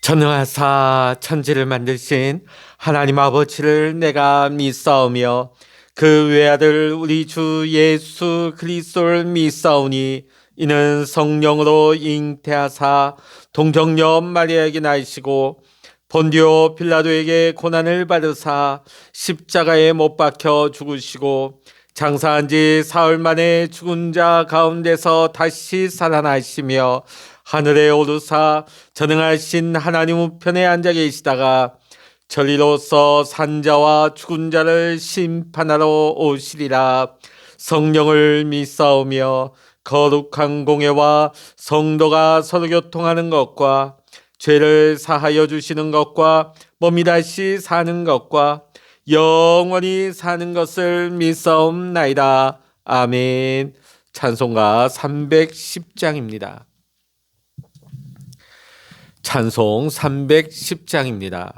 전능하사 천지를 만드신 하나님 아버지를 내가 믿사오며 그 외아들 우리 주 예수 그리스도를 믿사오니 이는 성령으로 잉태하사 동정녀 마리아에게 나시고 본디오 빌라도에게 고난을 받으사 십자가에 못 박혀 죽으시고 장사한 지 사흘 만에 죽은 자 가운데서 다시 살아나시며 하늘에 오르사 전능하신 하나님 우편에 앉아 계시다가 저리로서 산자와 죽은 자를 심판하러 오시리라. 성령을 믿사오며 거룩한 공예와 성도가 서로 교통하는 것과 죄를 사하여 주시는 것과 몸이 다시 사는 것과 영원히 사는 것을 믿사옵나이다. 아멘. 찬송가 310장입니다. 찬송 310장입니다.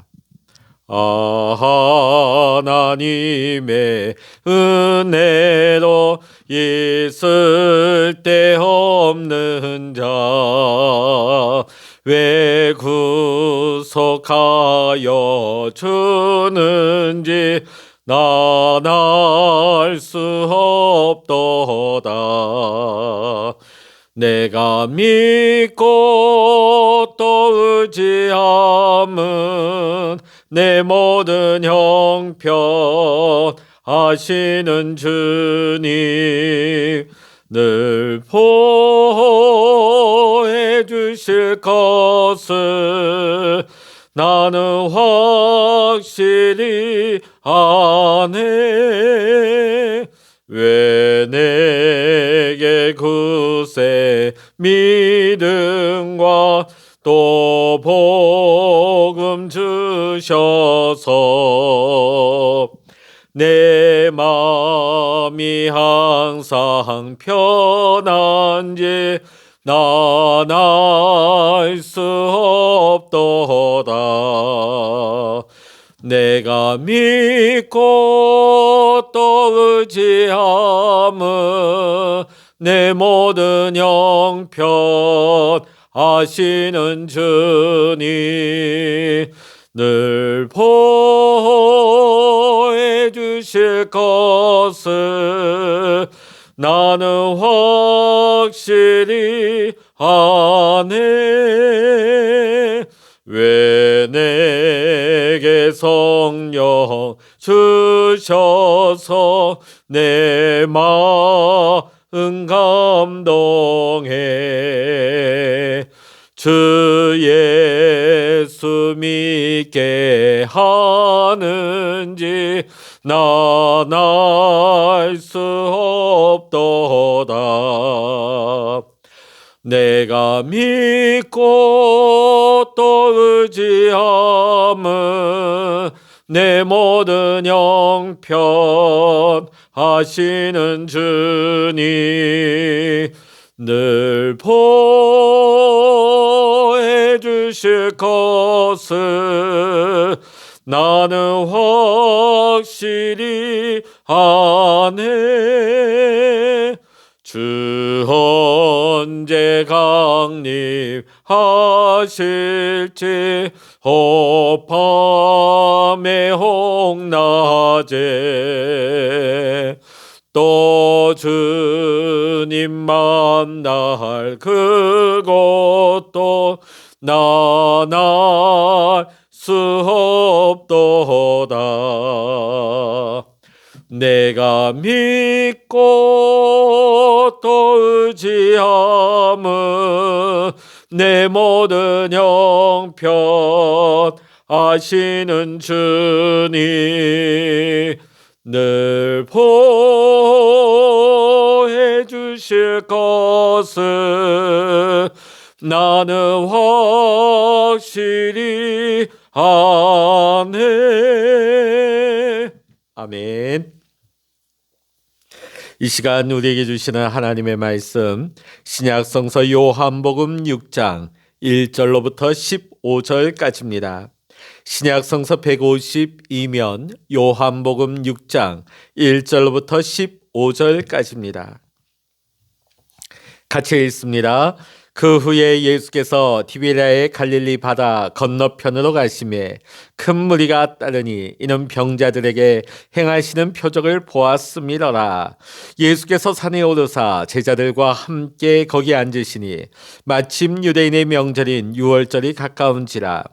하나님의 은혜로 있을 데 없는 자 왜 구속하여 주는지 난 알 수 없도다. 내가 믿고 또 의지함은 내 모든 형편 아시는 주님 늘 보호해 주실 것을 나는 확실히 아네. 왜 내게 굳세 믿음과 또 복음 주셔서 내 마음이 항상 편한지 난 알 수 없도다. 내가 믿고 또 의지함은 내 모든 형편 아시는 주님 늘 보호해 주실 것을 나는 확실히 아네. 왜 내게 성령 주셔서 내 마음 감동해 주 예수 믿게 하는지 난 알 수 없도다. 내가 믿고 또 의지함은 내 모든 형편 아시는 주님 늘 보호해 주실 것을 나는 확실히 아네. 주 언제 강림하실지 혹밤에 혹낮에 또 주님 만날 그것도 난 알 수 없도다. 내가 믿고 또 의지함은 내 모든 형편 아시는 주님 늘 보호해 주실 것을 나는 확실히 아네. 아멘. 이 시간 우리에게 주시는 하나님의 말씀 신약성서 요한복음 6장 1절로부터 15절까지입니다. 신약성서 152면 요한복음 6장 1절로부터 15절까지입니다. 같이 읽습니다. 그 후에 예수께서 디베랴의 갈릴리 바다 건너편으로 가시매 큰 무리가 따르니 이는 병자들에게 행하시는 표적을 보았음이러라. 예수께서 산에 오르사 제자들과 함께 거기 앉으시니 마침 유대인의 명절인 유월절이 가까운지라.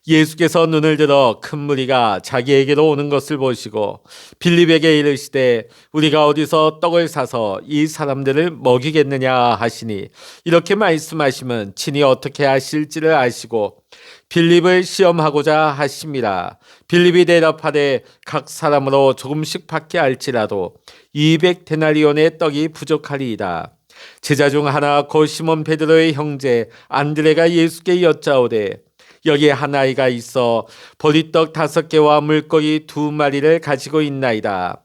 예수께서 눈을 들어 큰 무리가 자기에게로 오는 것을 보시고 빌립에게 이르시되 우리가 어디서 떡을 사서 이 사람들을 먹이겠느냐 하시니 이렇게 말씀하시면 친히 어떻게 하실지를 아시고 빌립을 시험하고자 하심이라. 빌립이 대답하되 각 사람으로 조금씩 받게 할지라도 200데나리온의 떡이 부족하리이다. 제자 중 하나 곧 시몬 베드로의 형제 안드레가 예수께 여짜오되 여기 한 아이가 있어 보리떡 5개와 물고기 2마리를 가지고 있나이다.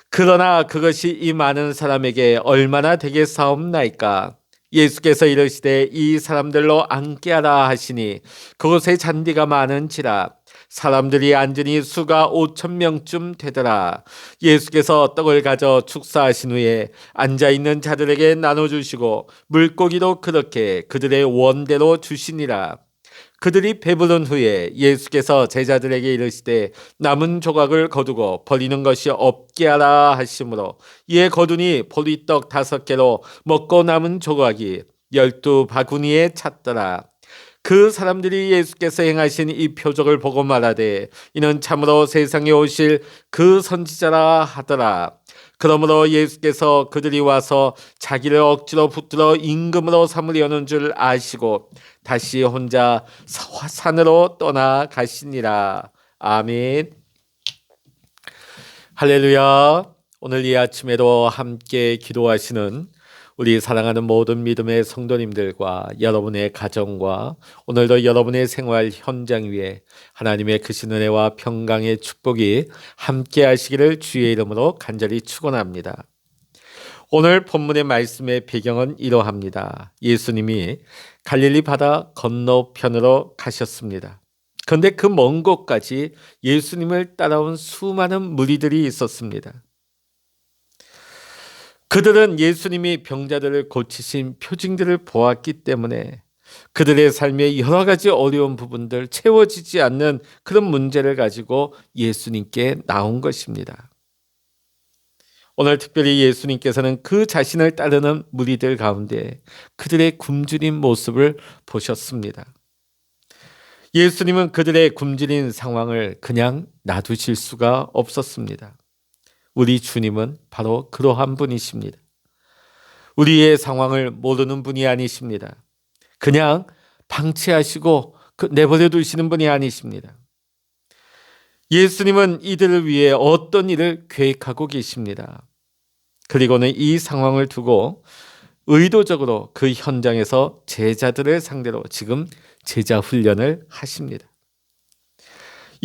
그러나 그것이 이 많은 사람에게 얼마나 되겠사옵나이까. 예수께서 이르시되 이 사람들로 앉게 하라 하시니 그곳에 잔디가 많은지라. 사람들이 앉으니 수가 5,000명쯤 되더라. 예수께서 떡을 가져 축사하신 후에 앉아있는 자들에게 나눠주시고 물고기도 그렇게 그들의 원대로 주시니라. 그들이 배부른 후에 예수께서 제자들에게 이르시되 남은 조각을 거두고 버리는 것이 없게 하라 하시므로 이에 거두니 보리떡 5개로 먹고 남은 조각이 12바구니에 찼더라. 그 사람들이 예수께서 행하신 이 표적을 보고 말하되 이는 참으로 세상에 오실 그 선지자라 하더라. 그러므로 예수께서 그들이 와서 자기를 억지로 붙들어 임금으로 삼으려는 줄 아시고 다시 혼자 산으로 떠나가시니라. 아멘. 할렐루야. 오늘 이 아침에도 함께 기도하시는 우리 사랑하는 모든 믿음의 성도님들과 여러분의 가정과 오늘도 여러분의 생활 현장 위에 하나님의 크신 은혜와 평강의 축복이 함께 하시기를 주의 이름으로 간절히 축원합니다. 오늘 본문의 말씀의 배경은 이러합니다. 예수님이 갈릴리 바다 건너편으로 가셨습니다. 그런데 그 먼 곳까지 예수님을 따라온 수많은 무리들이 있었습니다. 그들은 예수님이 병자들을 고치신 표징들을 보았기 때문에 그들의 삶의 여러 가지 어려운 부분들, 채워지지 않는 그런 문제를 가지고 예수님께 나온 것입니다. 오늘 특별히 예수님께서는 그 자신을 따르는 무리들 가운데 그들의 굶주린 모습을 보셨습니다. 예수님은 그들의 굶주린 상황을 그냥 놔두실 수가 없었습니다. 우리 주님은 바로 그러한 분이십니다. 우리의 상황을 모르는 분이 아니십니다. 그냥 방치하시고 내버려 두시는 분이 아니십니다. 예수님은 이들을 위해 어떤 일을 계획하고 계십니다. 그리고는 이 상황을 두고 의도적으로 그 현장에서 제자들을 상대로 지금 제자 훈련을 하십니다.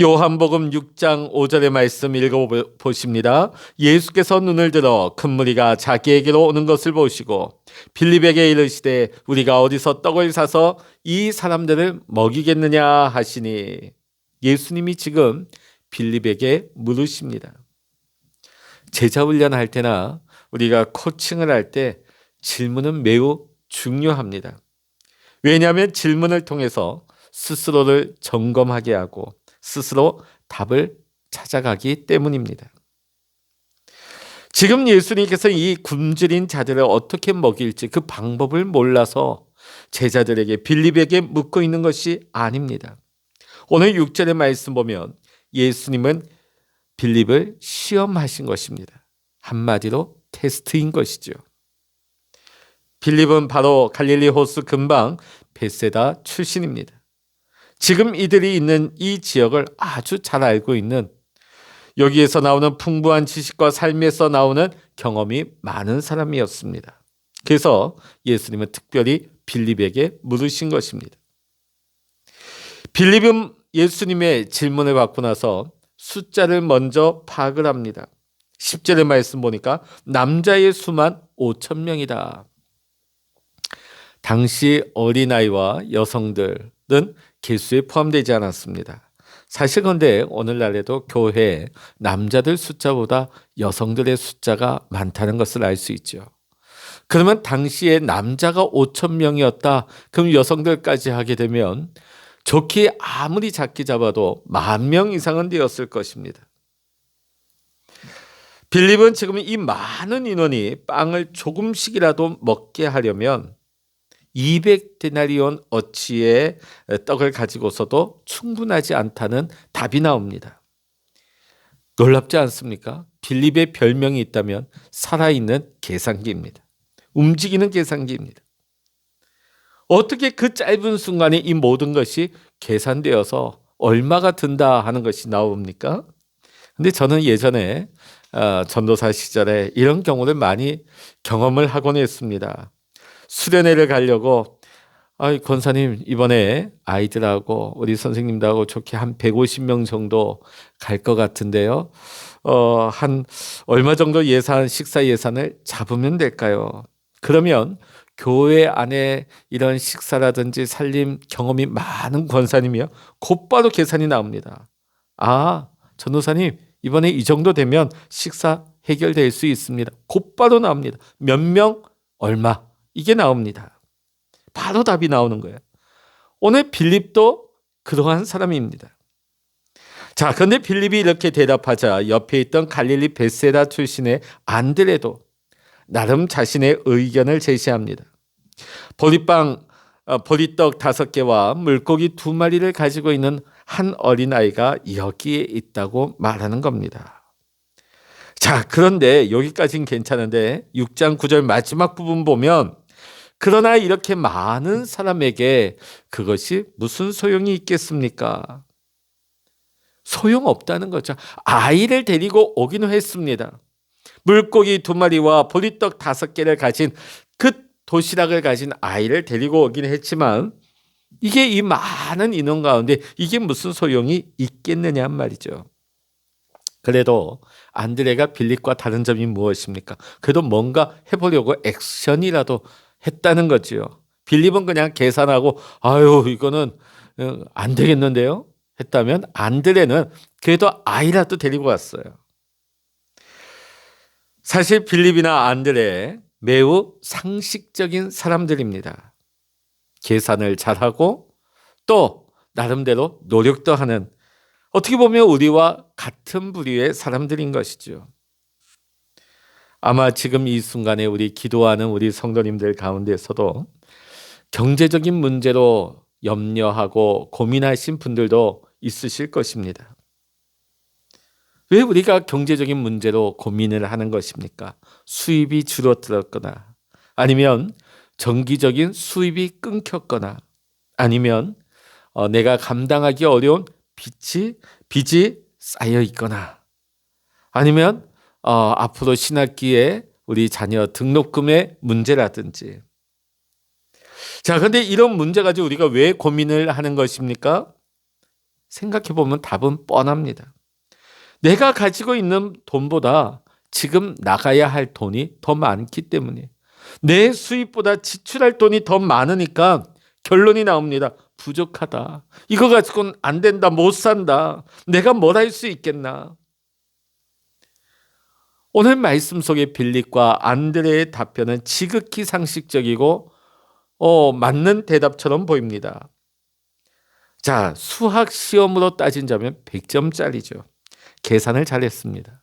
요한복음 6장 5절의 말씀 읽어보십니다. 예수께서 눈을 들어 큰 무리가 자기에게로 오는 것을 보시고 빌립에게 이르시되 우리가 어디서 떡을 사서 이 사람들을 먹이겠느냐 하시니 예수님이 지금 빌립에게 물으십니다. 제자 훈련할 때나 우리가 코칭을 할 때 질문은 매우 중요합니다. 왜냐하면 질문을 통해서 스스로를 점검하게 하고 스스로 답을 찾아가기 때문입니다. 지금 예수님께서 이 굶주린 자들을 어떻게 먹일지 그 방법을 몰라서 제자들에게 빌립에게 묻고 있는 것이 아닙니다. 오늘 6절의 말씀 보면 예수님은 빌립을 시험하신 것입니다. 한마디로 테스트인 것이죠. 빌립은 바로 갈릴리 호수 근방 벳세다 출신입니다. 지금 이들이 있는 이 지역을 아주 잘 알고 있는, 여기에서 나오는 풍부한 지식과 삶에서 나오는 경험이 많은 사람이었습니다. 그래서 예수님은 특별히 빌립에게 물으신 것입니다. 빌립은 예수님의 질문을 받고 나서 숫자를 먼저 파악을 합니다. 10절의 말씀 보니까 남자의 수만 5,000명이다. 당시 어린아이와 여성들은 개수에 포함되지 않았습니다. 사실 그런데 오늘날에도 교회에 남자들 숫자보다 여성들의 숫자가 많다는 것을 알 수 있죠. 그러면 당시에 남자가 5천 명이었다. 그럼 여성들까지 하게 되면 좋게 아무리 작게 잡아도 10,000명 이상은 되었을 것입니다. 빌립은 지금 이 많은 인원이 빵을 조금씩이라도 먹게 하려면 200데나리온 어치의 떡을 가지고서도 충분하지 않다는 답이 나옵니다. 놀랍지 않습니까? 빌립의 별명이 있다면 살아있는 계산기입니다. 움직이는 계산기입니다. 어떻게 그 짧은 순간에 이 모든 것이 계산되어서 얼마가 든다 하는 것이 나옵니까? 근데 저는 예전에 전도사 시절에 이런 경우를 많이 경험을 하곤 했습니다. 수련회를 가려고 권사님 이번에 아이들하고 우리 선생님들하고 좋게 한 150명 정도 갈 것 같은데요. 한 얼마 정도 식사 예산을 잡으면 될까요? 그러면 교회 안에 이런 식사라든지 살림 경험이 많은 권사님이요, 곧바로 계산이 나옵니다. 전도사님 이번에 이 정도 되면 식사 해결될 수 있습니다. 곧바로 나옵니다. 몇 명 얼마 이게 나옵니다. 바로 답이 나오는 거예요. 오늘 빌립도 그러한 사람입니다. 자, 그런데 빌립이 이렇게 대답하자 옆에 있던 갈릴리 베세다 출신의 안드레도 나름 자신의 의견을 제시합니다. 보리떡 5개와 물고기 2마리를 가지고 있는 한 어린아이가 여기에 있다고 말하는 겁니다. 자, 그런데 여기까지는 괜찮은데 6장 9절 마지막 부분 보면 그러나 이렇게 많은 사람에게 그것이 무슨 소용이 있겠습니까? 소용없다는 거죠. 아이를 데리고 오기는 했습니다. 물고기 2마리와 보리떡 5개를 가진 그 도시락을 가진 아이를 데리고 오긴 했지만 이게 이 많은 인원 가운데 이게 무슨 소용이 있겠느냐 말이죠. 그래도 안드레가 빌립과 다른 점이 무엇입니까? 그래도 뭔가 해보려고 액션이라도 했다는 거지요. 빌립은 그냥 계산하고 이거는 안 되겠는데요 했다면 안드레는 그래도 아이라도 데리고 왔어요. 사실 빌립이나 안드레 매우 상식적인 사람들입니다. 계산을 잘하고 또 나름대로 노력도 하는, 어떻게 보면 우리와 같은 부류의 사람들인 것이죠. 아마 지금 이 순간에 우리 기도하는 우리 성도님들 가운데서도 경제적인 문제로 염려하고 고민하신 분들도 있으실 것입니다. 왜 우리가 경제적인 문제로 고민을 하는 것입니까? 수입이 줄어들었거나 아니면 정기적인 수입이 끊겼거나 아니면 내가 감당하기 어려운 빚이 쌓여 있거나 아니면 앞으로 신학기에 우리 자녀 등록금의 문제라든지. 자, 그런데 이런 문제 가지고 우리가 왜 고민을 하는 것입니까? 생각해 보면 답은 뻔합니다. 내가 가지고 있는 돈보다 지금 나가야 할 돈이 더 많기 때문에, 내 수입보다 지출할 돈이 더 많으니까 결론이 나옵니다. 부족하다. 이거 가지고는 안 된다. 못 산다. 내가 뭘 할 수 있겠나. 오늘 말씀 속의 빌립과 안드레의 답변은 지극히 상식적이고 맞는 대답처럼 보입니다. 자, 수학 시험으로 따진다면 100점짜리죠. 계산을 잘했습니다.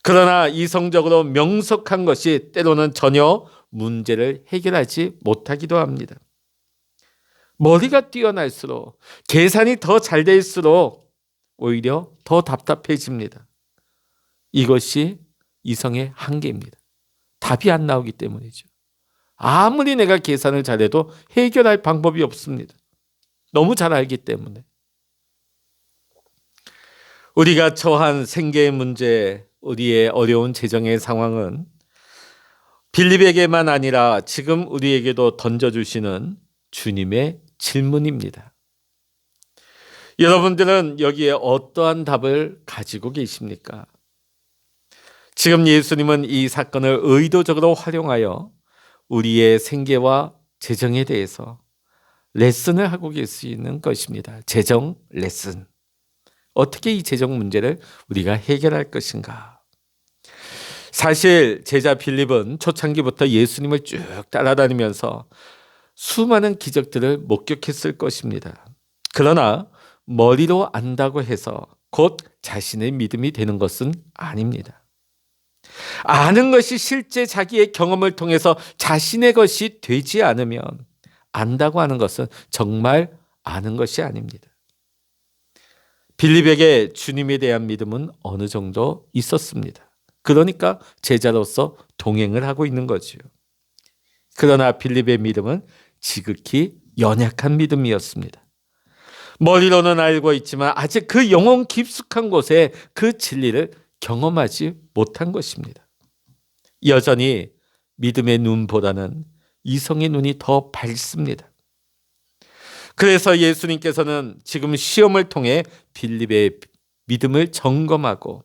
그러나 이성적으로 명석한 것이 때로는 전혀 문제를 해결하지 못하기도 합니다. 머리가 뛰어날수록, 계산이 더 잘 될수록 오히려 더 답답해집니다. 이것이 이성의 한계입니다. 답이 안 나오기 때문이죠. 아무리 내가 계산을 잘해도 해결할 방법이 없습니다. 너무 잘 알기 때문에. 우리가 처한 생계의 문제, 우리의 어려운 재정의 상황은 빌립에게만 아니라 지금 우리에게도 던져주시는 주님의 질문입니다. 여러분들은 여기에 어떠한 답을 가지고 계십니까? 지금 예수님은 이 사건을 의도적으로 활용하여 우리의 생계와 재정에 대해서 레슨을 하고 계시는 것입니다. 재정 레슨. 어떻게 이 재정 문제를 우리가 해결할 것인가? 사실 제자 빌립은 초창기부터 예수님을 쭉 따라다니면서 수많은 기적들을 목격했을 것입니다. 그러나 머리로 안다고 해서 곧 자신의 믿음이 되는 것은 아닙니다. 아는 것이 실제 자기의 경험을 통해서 자신의 것이 되지 않으면 안다고 하는 것은 정말 아는 것이 아닙니다. 빌립에게 주님에 대한 믿음은 어느 정도 있었습니다. 그러니까 제자로서 동행을 하고 있는 거지요. 그러나 빌립의 믿음은 지극히 연약한 믿음이었습니다. 머리로는 알고 있지만 아직 그 영혼 깊숙한 곳에 그 진리를 경험하지 못한 것입니다. 여전히 믿음의 눈보다는 이성의 눈이 더 밝습니다. 그래서 예수님께서는 지금 시험을 통해 빌립의 믿음을 점검하고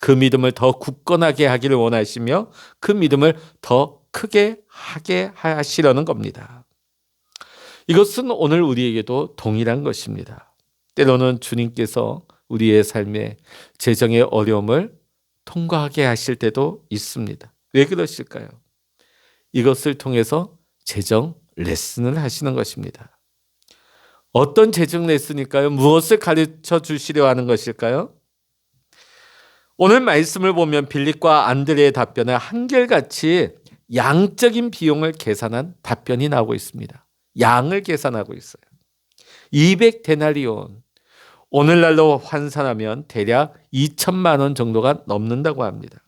그 믿음을 더 굳건하게 하기를 원하시며 그 믿음을 더 크게 하게 하시려는 겁니다. 이것은 오늘 우리에게도 동일한 것입니다. 때로는 주님께서 우리의 삶에 재정의 어려움을 통과하게 하실 때도 있습니다. 왜 그러실까요? 이것을 통해서 재정 레슨을 하시는 것입니다. 어떤 재정 레슨일까요? 무엇을 가르쳐 주시려 하는 것일까요? 오늘 말씀을 보면 빌립과 안드레의 답변은 한결같이 양적인 비용을 계산한 답변이 나오고 있습니다. 양을 계산하고 있어요. 200데나리온, 오늘날로 환산하면 대략 2천만 원 정도가 넘는다고 합니다.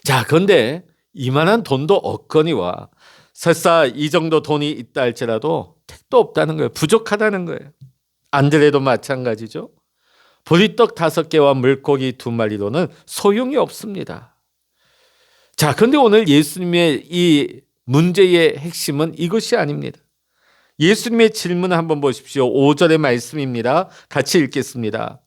자, 그런데 이만한 돈도 없거니와 설사 이 정도 돈이 있다 할지라도 택도 없다는 거예요. 부족하다는 거예요. 안드레도 마찬가지죠. 보리떡 5개와 물고기 2마리로는 소용이 없습니다. 자, 그런데 오늘 예수님의 이 문제의 핵심은 이것이 아닙니다. 예수님의 질문 한번 보십시오. 5절의 말씀입니다. 같이 읽겠습니다.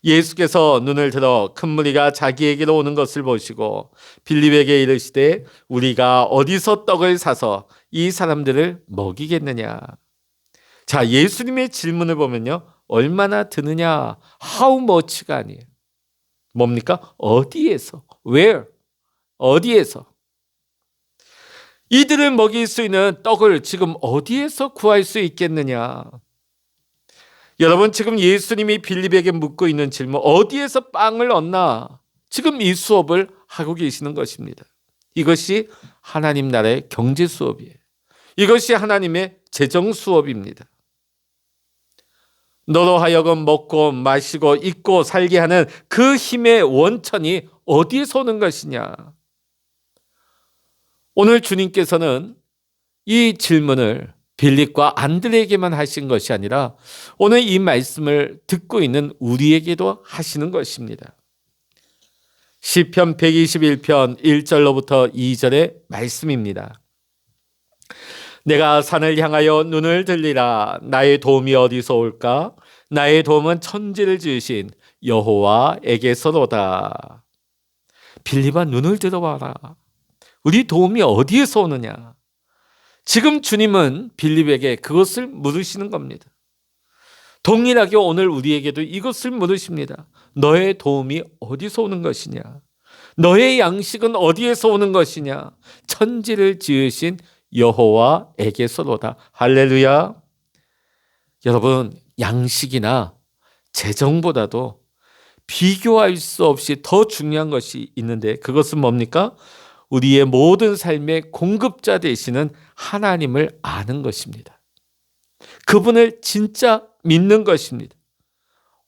예수께서 눈을 들어 큰 무리가 자기에게로 오는 것을 보시고 빌립에게 이르시되 우리가 어디서 떡을 사서 이 사람들을 먹이겠느냐. 자, 예수님의 질문을 보면요. 얼마나 드느냐, how much가 아니에요. 뭡니까? 어디에서, where, 어디에서. 이들을 먹일 수 있는 떡을 지금 어디에서 구할 수 있겠느냐. 여러분, 지금 예수님이 빌립에게 묻고 있는 질문, 어디에서 빵을 얻나? 지금 이 수업을 하고 계시는 것입니다. 이것이 하나님 나라의 경제 수업이에요. 이것이 하나님의 재정 수업입니다. 너로 하여금 먹고 마시고 입고 살게 하는 그 힘의 원천이 어디에서 오는 것이냐? 오늘 주님께서는 이 질문을 빌립과 안드레에게만 하신 것이 아니라 오늘 이 말씀을 듣고 있는 우리에게도 하시는 것입니다. 시편 121편 1절로부터 2절의 말씀입니다. 내가 산을 향하여 눈을 들리라. 나의 도움이 어디서 올까? 나의 도움은 천지를 지으신 여호와에게서로다. 빌립아, 눈을 들어봐라. 우리 도움이 어디에서 오느냐? 지금 주님은 빌립에게 그것을 물으시는 겁니다. 동일하게 오늘 우리에게도 이것을 물으십니다. 너의 도움이 어디서 오는 것이냐? 너의 양식은 어디에서 오는 것이냐? 천지를 지으신 여호와에게서로다. 할렐루야. 여러분, 양식이나 재정보다도 비교할 수 없이 더 중요한 것이 있는데 그것은 뭡니까? 우리의 모든 삶의 공급자 되시는 하나님을 아는 것입니다. 그분을 진짜 믿는 것입니다.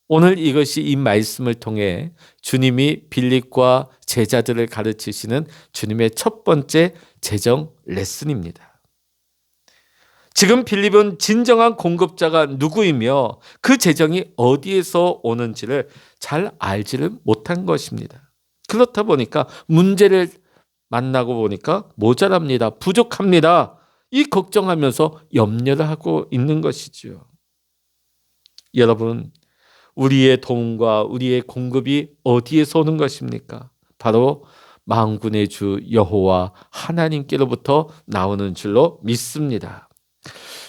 오늘 이것이 이 말씀을 통해 주님이 빌립과 제자들을 가르치시는 주님의 첫 번째 재정 레슨입니다. 지금 빌립은 진정한 공급자가 누구이며 그 재정이 어디에서 오는지를 잘 알지를 못한 것입니다. 그렇다 보니까 문제를 만나고 보니까 모자랍니다. 부족합니다. 이 걱정하면서 염려를 하고 있는 것이지요. 여러분, 우리의 도움과 우리의 공급이 어디에서 오는 것입니까? 바로 만군의 주 여호와 하나님께로부터 나오는 줄로 믿습니다.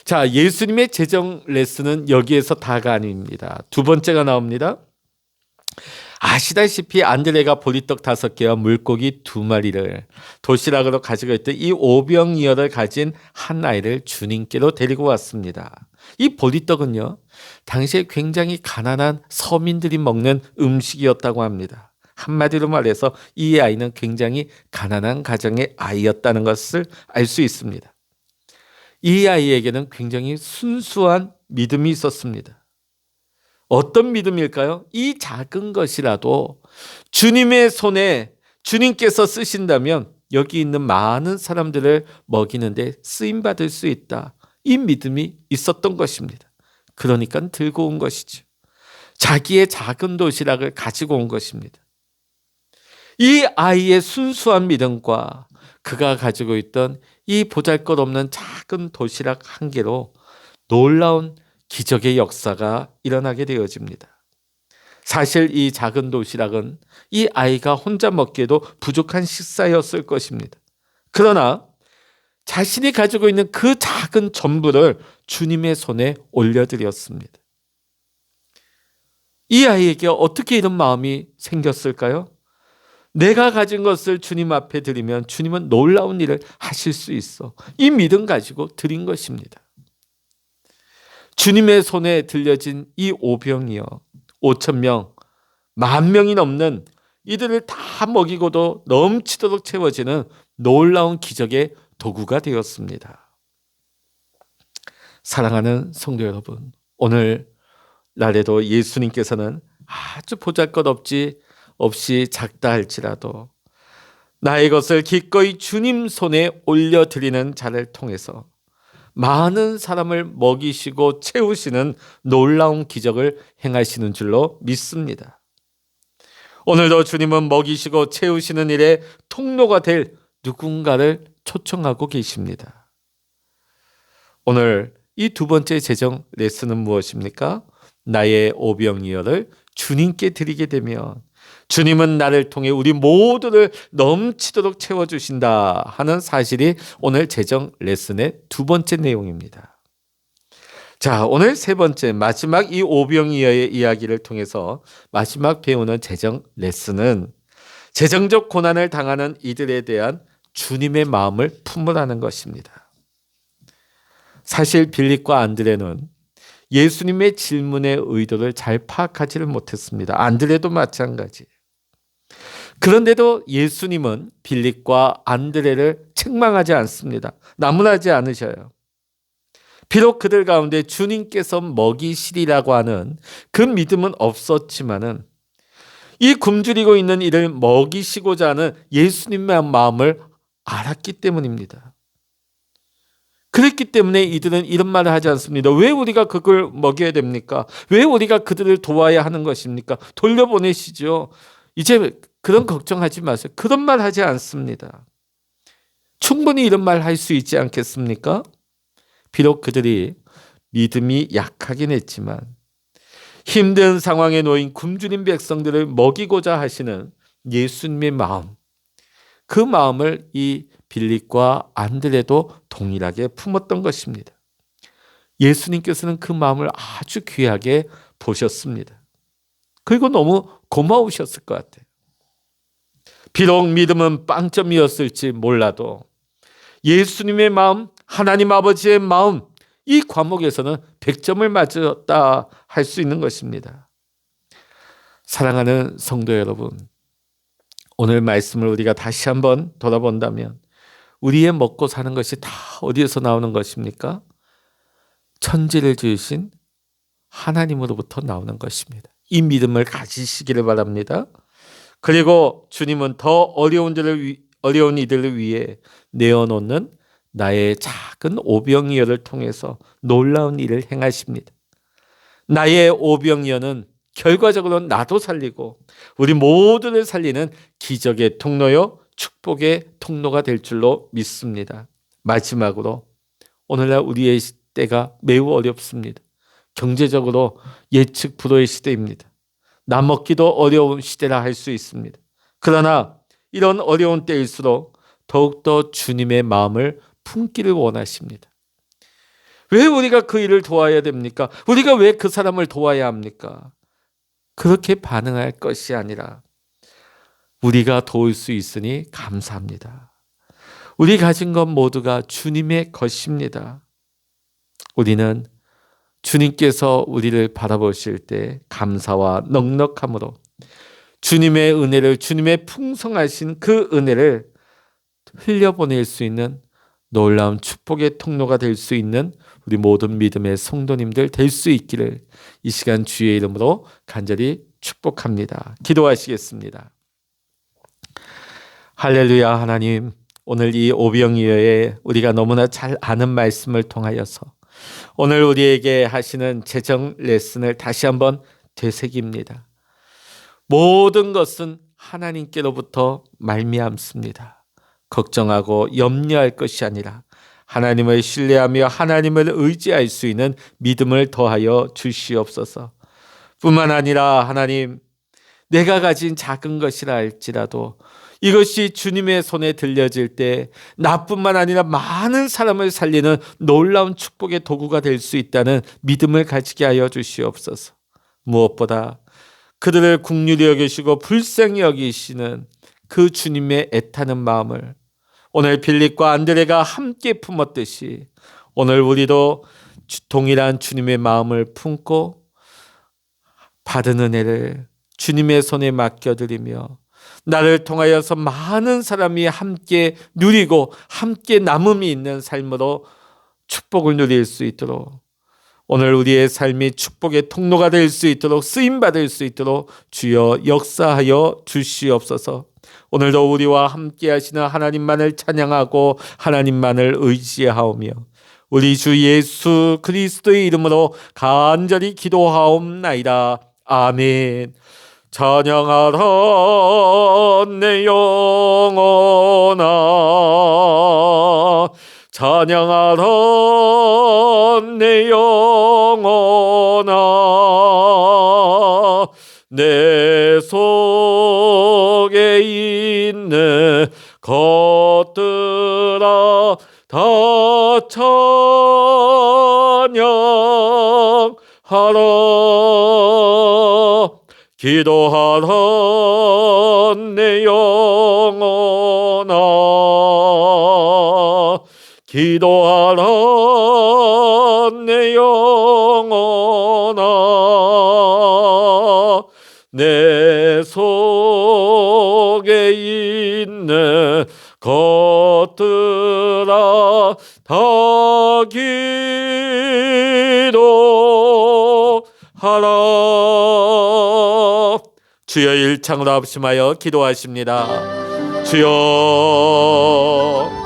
자, 예수님의 재정 레슨은 여기에서 다가 아닙니다. 두 번째가 나옵니다. 아시다시피 안드레가 보리떡 5개와 물고기 2마리를 도시락으로 가지고 있던 이 오병이어를 가진 한 아이를 주님께로 데리고 왔습니다. 이 보리떡은요, 당시에 굉장히 가난한 서민들이 먹는 음식이었다고 합니다. 한마디로 말해서 이 아이는 굉장히 가난한 가정의 아이였다는 것을 알 수 있습니다. 이 아이에게는 굉장히 순수한 믿음이 있었습니다. 어떤 믿음일까요? 이 작은 것이라도 주님의 손에 주님께서 쓰신다면 여기 있는 많은 사람들을 먹이는데 쓰임받을 수 있다. 이 믿음이 있었던 것입니다. 그러니까 들고 온 것이죠. 자기의 작은 도시락을 가지고 온 것입니다. 이 아이의 순수한 믿음과 그가 가지고 있던 이 보잘것없는 작은 도시락 한 개로 놀라운 기적의 역사가 일어나게 되어집니다. 사실 이 작은 도시락은 이 아이가 혼자 먹기에도 부족한 식사였을 것입니다. 그러나 자신이 가지고 있는 그 작은 전부를 주님의 손에 올려드렸습니다. 이 아이에게 어떻게 이런 마음이 생겼을까요? 내가 가진 것을 주님 앞에 드리면 주님은 놀라운 일을 하실 수 있어. 이 믿음 가지고 드린 것입니다. 주님의 손에 들려진 이 오병이어 5,000명, 10,000명이 넘는 이들을 다 먹이고도 넘치도록 채워지는 놀라운 기적의 도구가 되었습니다. 사랑하는 성도 여러분, 오늘 날에도 예수님께서는 아주 보잘것없이 작다 할지라도 나의 것을 기꺼이 주님 손에 올려드리는 자를 통해서 많은 사람을 먹이시고 채우시는 놀라운 기적을 행하시는 줄로 믿습니다. 오늘도 주님은 먹이시고 채우시는 일에 통로가 될 누군가를 초청하고 계십니다. 오늘 이 2번째 재정 레슨은 무엇입니까? 나의 오병이어를 주님께 드리게 되면 주님은 나를 통해 우리 모두를 넘치도록 채워주신다 하는 사실이 오늘 재정 레슨의 2번째 내용입니다. 자, 오늘 3번째 마지막 이 오병이어의 이야기를 통해서 마지막 배우는 재정 레슨은 재정적 고난을 당하는 이들에 대한 주님의 마음을 품으라는 것입니다. 사실 빌립과 안드레는 예수님의 질문의 의도를 잘 파악하지를 못했습니다. 안드레도 마찬가지. 그런데도 예수님은 빌립과 안드레를 책망하지 않습니다. 나무라지 않으셔요. 비록 그들 가운데 주님께서 먹이시리라고 하는 그 믿음은 없었지만은 이 굶주리고 있는 이를 먹이시고자 하는 예수님의 마음을 알았기 때문입니다. 그랬기 때문에 이들은 이런 말을 하지 않습니다. 왜 우리가 그걸 먹여야 됩니까? 왜 우리가 그들을 도와야 하는 것입니까? 돌려보내시죠. 이제 그런 걱정하지 마세요. 그런 말 하지 않습니다. 충분히 이런 말 할 수 있지 않겠습니까? 비록 그들이 믿음이 약하긴 했지만 힘든 상황에 놓인 굶주린 백성들을 먹이고자 하시는 예수님의 마음, 그 마음을 이 빌립과 안드레도 동일하게 품었던 것입니다. 예수님께서는 그 마음을 아주 귀하게 보셨습니다. 그리고 너무 고마우셨을 것 같아요. 비록 믿음은 빵점이었을지 몰라도 예수님의 마음, 하나님 아버지의 마음, 이 과목에서는 100점을 맞았다 할 수 있는 것입니다. 사랑하는 성도 여러분, 오늘 말씀을 우리가 다시 한번 돌아본다면 우리의 먹고 사는 것이 다 어디에서 나오는 것입니까? 천지를 지으신 하나님으로부터 나오는 것입니다. 이 믿음을 가지시기를 바랍니다. 그리고 주님은 더 어려운 이들을 위해 내어놓는 나의 작은 오병이어를 통해서 놀라운 일을 행하십니다. 나의 오병이어는 결과적으로 나도 살리고 우리 모두를 살리는 기적의 통로요, 축복의 통로가 될 줄로 믿습니다. 마지막으로 오늘날 우리의 때가 매우 어렵습니다. 경제적으로 예측 불허의 시대입니다. 나 먹기도 어려운 시대라 할 수 있습니다. 그러나 이런 어려운 때일수록 더욱더 주님의 마음을 품기를 원하십니다. 왜 우리가 그 일을 도와야 됩니까? 우리가 왜 그 사람을 도와야 합니까? 그렇게 반응할 것이 아니라 우리가 도울 수 있으니 감사합니다. 우리 가진 것 모두가 주님의 것입니다. 우리는 주님께서 우리를 바라보실 때 감사와 넉넉함으로 주님의 은혜를, 주님의 풍성하신 그 은혜를 흘려보낼 수 있는 놀라운 축복의 통로가 될 수 있는 우리 모든 믿음의 성도님들 될 수 있기를 이 시간 주의 이름으로 간절히 축복합니다. 기도하시겠습니다. 할렐루야. 하나님, 오늘 이 오병이어의 우리가 너무나 잘 아는 말씀을 통하여서 오늘 우리에게 하시는 재정 레슨을 다시 한번 되새깁니다. 모든 것은 하나님께로부터 말미암습니다. 걱정하고 염려할 것이 아니라 하나님을 신뢰하며 하나님을 의지할 수 있는 믿음을 더하여 주시옵소서. 뿐만 아니라 하나님, 내가 가진 작은 것이라 할지라도 이것이 주님의 손에 들려질 때 나뿐만 아니라 많은 사람을 살리는 놀라운 축복의 도구가 될 수 있다는 믿음을 가지게 하여 주시옵소서. 무엇보다 그들을 긍휼히 여기시고 불쌍히 여기시는 그 주님의 애타는 마음을 오늘 빌립과 안드레가 함께 품었듯이 오늘 우리도 동일한 주님의 마음을 품고 받은 은혜를 주님의 손에 맡겨드리며 나를 통하여서 많은 사람이 함께 누리고 함께 남음이 있는 삶으로 축복을 누릴 수 있도록 오늘 우리의 삶이 축복의 통로가 될 수 있도록 쓰임받을 수 있도록 주여 역사하여 주시옵소서. 오늘도 우리와 함께 하시는 하나님만을 찬양하고 하나님만을 의지하오며 우리 주 예수 그리스도의 이름으로 간절히 기도하옵나이다. 아멘. 찬양하라 내 영혼아, 찬양하라 내 영혼아, 내 속에 있는 것들아 다 찬양하라. 기도하라 내 영혼아, 기도하라 내 영혼아, 내 속에 있는 것들아 다 기도하라. 주여 일창으로 합심하여 기도하십니다. 주여